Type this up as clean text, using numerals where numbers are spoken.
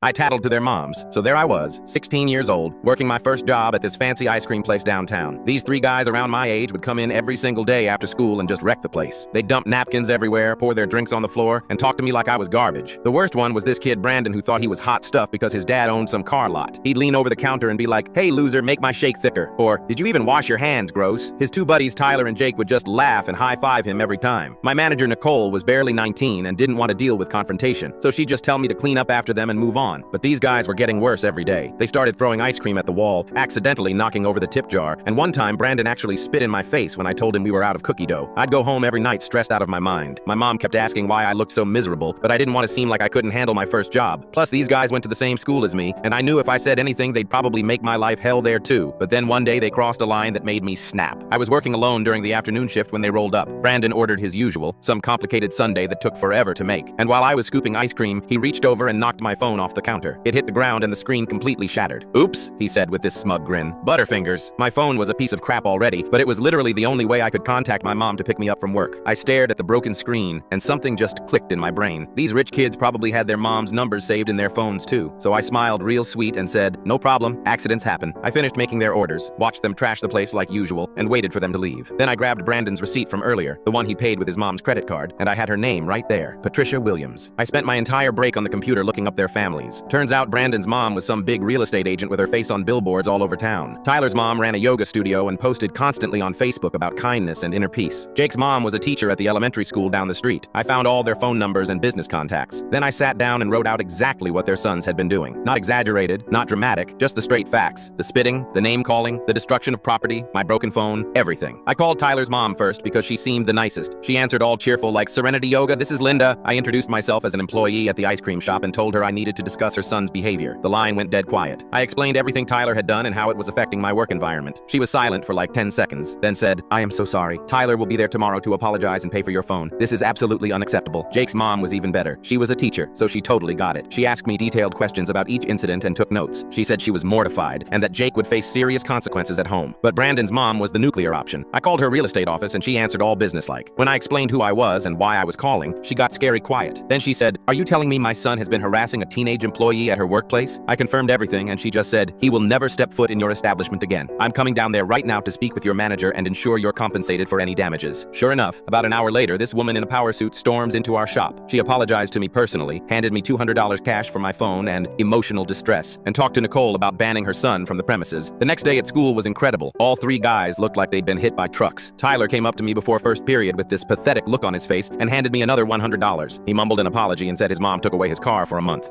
I tattled to their moms. So there I was, 16 years old, working my first job at this fancy ice cream place downtown. These three guys around my age would come in every single day after school and just wreck the place. They'd dump napkins everywhere, pour their drinks on the floor, and talk to me like I was garbage. The worst one was this kid Brandon who thought he was hot stuff because his dad owned some car lot. He'd lean over the counter and be like, "Hey loser, make my shake thicker." Or, "Did you even wash your hands, gross?" His two buddies Tyler and Jake would just laugh and high-five him every time. My manager Nicole was barely 19 and didn't want to deal with confrontation, so she'd just tell me to clean up after them and move on. But these guys were getting worse every day. They started throwing ice cream at the wall, accidentally knocking over the tip jar, and one time Brandon actually spit in my face when I told him we were out of cookie dough. I'd go home every night stressed out of my mind. My mom kept asking why I looked so miserable, but I didn't want to seem like I couldn't handle my first job. Plus, these guys went to the same school as me, and I knew if I said anything, they'd probably make my life hell there too. But then one day they crossed a line that made me snap. I was working alone during the afternoon shift when they rolled up. Brandon ordered his usual, some complicated sundae that took forever to make. And while I was scooping ice cream, he reached over and knocked my phone off the counter. It hit the ground and the screen completely shattered. "Oops," he said with this smug grin. Butterfingers. My phone was a piece of crap already, but it was literally the only way I could contact my mom to pick me up from work. I stared at the broken screen, and something just clicked in my brain. These rich kids probably had their mom's numbers saved in their phones too. So I smiled real sweet and said, "No problem, accidents happen." I finished making their orders, watched them trash the place like usual, and waited for them to leave. Then I grabbed Brandon's receipt from earlier, the one he paid with his mom's credit card, and I had her name right there, Patricia Williams. I spent my entire break on the computer looking up their families. Turns out Brandon's mom was some big real estate agent with her face on billboards all over town. Tyler's mom ran a yoga studio and posted constantly on Facebook about kindness and inner peace. Jake's mom was a teacher at the elementary school down the street. I found all their phone numbers and business contacts. Then I sat down and wrote out exactly what their sons had been doing. Not exaggerated, not dramatic, just the straight facts. The spitting, the name-calling, the destruction of property, my broken phone, everything. I called Tyler's mom first because she seemed the nicest. She answered all cheerful like, "Serenity Yoga, this is Linda." I introduced myself as an employee at the ice cream shop and told her I needed to discuss her son's behavior. The line went dead quiet. I explained everything Tyler had done and how it was affecting my work environment. She was silent for like 10 seconds, then said, "I am so sorry. Tyler will be there tomorrow to apologize and pay for your phone. This is absolutely unacceptable." Jake's mom was even better. She was a teacher, so she totally got it. She asked me detailed questions about each incident and took notes. She said she was mortified and that Jake would face serious consequences at home. But Brandon's mom was the nuclear option. I called her real estate office and she answered all businesslike. When I explained who I was and why I was calling, she got scary quiet. Then she said, "Are you telling me my son has been harassing a teenage employee at her workplace?" I confirmed everything and she just said, "He will never step foot in your establishment again. I'm coming down there right now to speak with your manager and ensure you're compensated for any damages." Sure enough, about an hour later, this woman in a power suit storms into our shop. She apologized to me personally, handed me $200 cash for my phone and emotional distress, and talked to Nicole about banning her son from the premises. The next day at school was incredible. All three guys looked like they'd been hit by trucks. Tyler came up to me before first period with this pathetic look on his face and handed me another $100. He mumbled an apology and said his mom took away his car for a month.